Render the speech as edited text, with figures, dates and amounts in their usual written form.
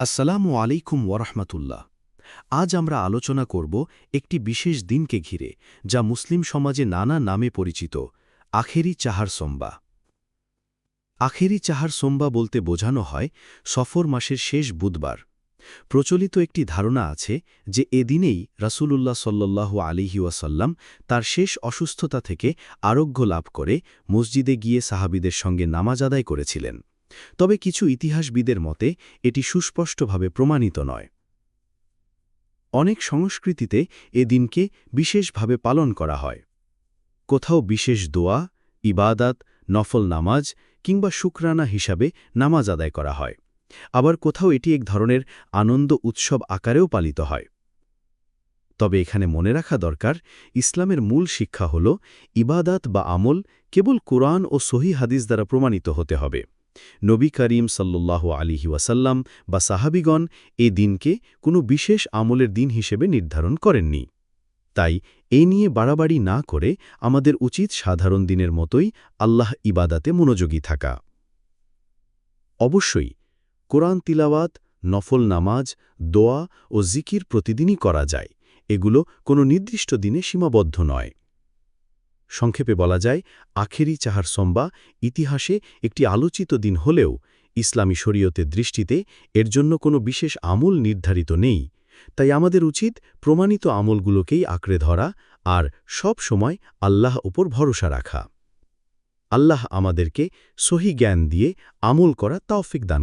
আসসালামু আলাইকুম ওয়ারহমাতুল্লাহ। আজ আমরা আলোচনা করব একটি বিশেষ দিনকে ঘিরে, যা মুসলিম সমাজে নানা নামে পরিচিত, আখেরি চাহার সোমবা। আখেরি চাহার সোমবা বলতে বোঝানো হয় সফর মাসের শেষ বুধবার। প্রচলিত একটি ধারণা আছে যে এদিনেই রাসূলুল্লাহ সাল্লাল্লাহু আলাইহি ওয়াসাল্লাম তার শেষ অসুস্থতা থেকে আরোগ্য লাভ করে মসজিদে গিয়ে সাহাবীদের সঙ্গে নামাজ আদায় করেছিলেন। তবে কিছু ইতিহাসবিদের মতে এটি সুস্পষ্টভাবে প্রমাণিত নয়। অনেক সংস্কৃতিতে এ দিনকে বিশেষভাবে পালন করা হয়। কোথাও বিশেষ দোয়া, ইবাদাত, নফল নামাজ কিংবা শুকরানা হিসাবে নামাজ আদায় করা হয়। আবার কোথাও এটি এক ধরনের আনন্দ উৎসব আকারেও পালিত হয়। তবে এখানে মনে রাখা দরকার, ইসলামের মূল শিক্ষা হল ইবাদাত বা আমল কেবল কোরআন ও সহি হাদিস দ্বারা প্রমাণিত হতে হবে। নবী করিম সাল্লাল্লাহু আলাইহি ওয়াসাল্লাম বা সাহাবীগণ এ দিনকে কোনো বিশেষ আমলের দিন হিসেবে নির্ধারণ করেননি। তাই এ নিয়ে বাড়াবাড়ি না করে আমাদের উচিত সাধারণ দিনের মতোই আল্লাহ ইবাদাতে মনোযোগী থাকা। অবশ্যই কোরআন তিলাওয়াত, নফল নামাজ, দোয়া ও জিকির প্রতিদিনই করা যায়। এগুলো কোনো নির্দিষ্ট দিনে সীমাবদ্ধ নয়। সংক্ষেপে বলা যায়, আখেরি চাহার সোমবা ইতিহাসে একটি আলোচিত দিন হলেও ইসলামী শরীয়তের দৃষ্টিতে এর জন্য কোনো বিশেষ আমল নির্ধারিত নেই। তাই আমাদের উচিত প্রমাণিত আমলগুলোকেই আঁকড়ে ধরা আর সব সময় আল্লাহ উপর ভরসা রাখা। আল্লাহ আমাদেরকে সহি জ্ঞান দিয়ে আমল করা তৌফিক দান